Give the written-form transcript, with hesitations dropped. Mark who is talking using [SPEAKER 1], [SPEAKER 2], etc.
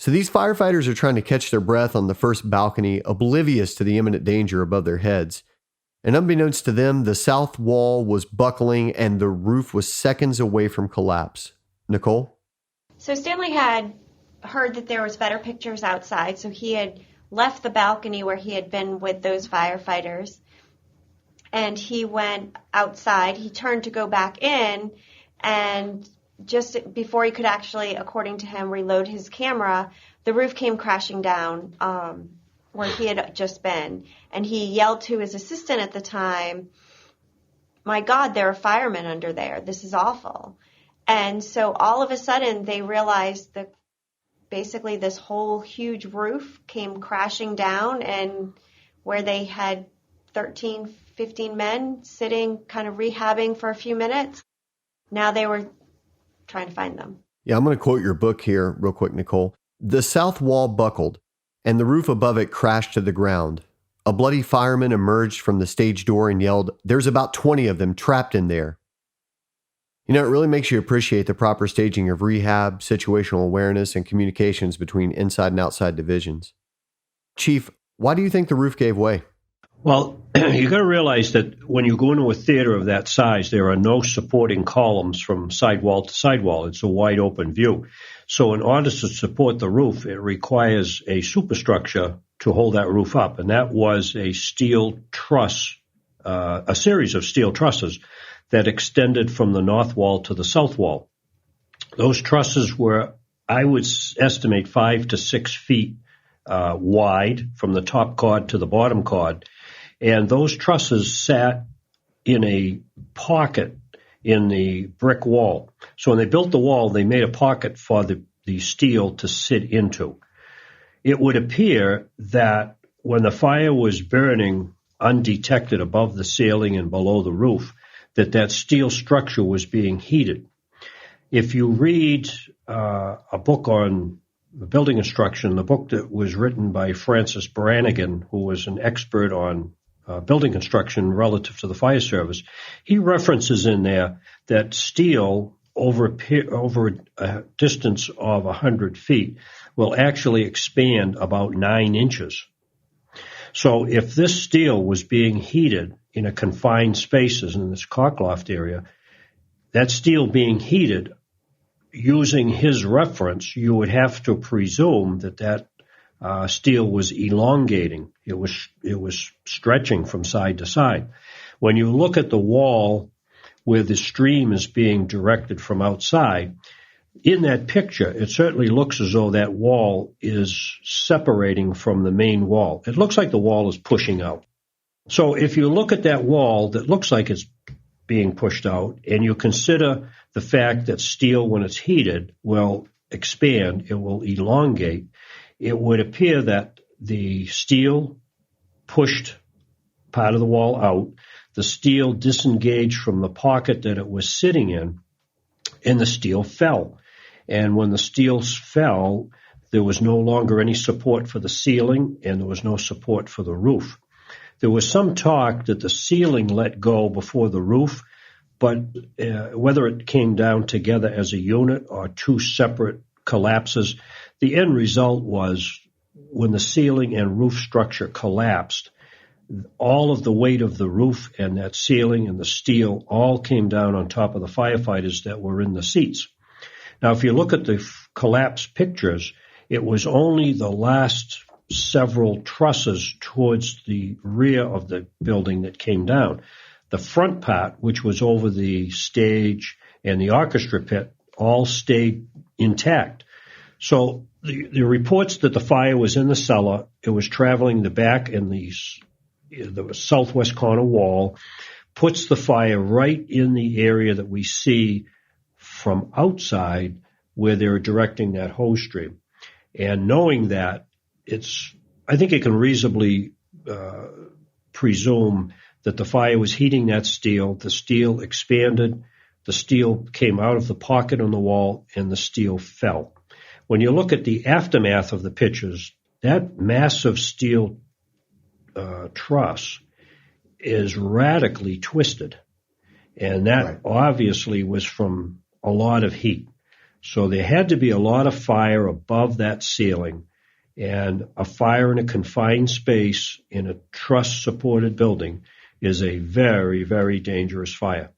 [SPEAKER 1] So these firefighters are trying to catch their breath on the first balcony, oblivious to the imminent danger above their heads. And unbeknownst to them, the south wall was buckling and the roof was seconds away from collapse. Nicole?
[SPEAKER 2] So Stanley had heard that there was better pictures outside, so he had left the balcony where he had been with those firefighters, and he went outside. He turned to go back in, and just before he could actually, according to him, reload his camera, the roof came crashing down where he had just been. And he yelled to his assistant at the time, "My God, there are firemen under there. This is awful." And so all of a sudden they realized that basically this whole huge roof came crashing down, and where they had 13, 15 men sitting kind of rehabbing for a few minutes, now they were trying to find them.
[SPEAKER 1] Yeah, I'm going to quote your book here real quick, Nicole. The south wall buckled, and the roof above it crashed to the ground. A bloody fireman emerged from the stage door and yelled, "There's about 20 of them trapped in there." You know, it really makes you appreciate the proper staging of rehab, situational awareness, and communications between inside and outside divisions. Chief, why do you think the roof gave way?
[SPEAKER 3] Well, you got to realize that when you go into a theater of that size, there are no supporting columns from sidewall to sidewall. It's a wide open view. So in order to support the roof, it requires a superstructure to hold that roof up. And that was a steel truss, a series of steel trusses that extended from the north wall to the south wall. Those trusses were, I would estimate, 5 to 6 feet wide from the top cord to the bottom cord. And those trusses sat in a pocket in the brick wall. So when they built the wall, they made a pocket for the steel to sit into. It would appear that when the fire was burning undetected above the ceiling and below the roof, that steel structure was being heated. If you read a book on building construction, the book that was written by Francis Brannigan, who was an expert on building construction relative to the fire service, he references in there that steel over a distance of 100 feet will actually expand about 9 inches. So if this steel was being heated in a confined spaces in this cockloft area, that steel being heated, using his reference, you would have to presume that steel was elongating. It was stretching from side to side. When you look at the wall where the stream is being directed from outside, in that picture, it certainly looks as though that wall is separating from the main wall. It looks like the wall is pushing out. So if you look at that wall that looks like it's being pushed out, and you consider the fact that steel, when it's heated, will expand, it will elongate, it would appear that the steel pushed part of the wall out, the steel disengaged from the pocket that it was sitting in, and the steel fell. And when the steel fell, there was no longer any support for the ceiling, and there was no support for the roof. There was some talk that the ceiling let go before the roof, but whether it came down together as a unit or 2 separate collapses, the end result was when the ceiling and roof structure collapsed, all of the weight of the roof and that ceiling and the steel all came down on top of the firefighters that were in the seats. Now, if you look at the collapse pictures, it was only the last several trusses towards the rear of the building that came down. The front part, which was over the stage and the orchestra pit, all stayed intact. So the reports that the fire was in the cellar, it was traveling the back and the southwest corner wall, puts the fire right in the area that we see from outside where they're directing that hose stream. And knowing that, I think it can reasonably presume that the fire was heating that steel, the steel expanded, the steel came out of the pocket on the wall, and the steel fell. When you look at the aftermath of the pictures, that massive steel truss is radically twisted, and that obviously was from a lot of heat. So there had to be a lot of fire above that ceiling, and a fire in a confined space in a truss-supported building is a very, very dangerous fire.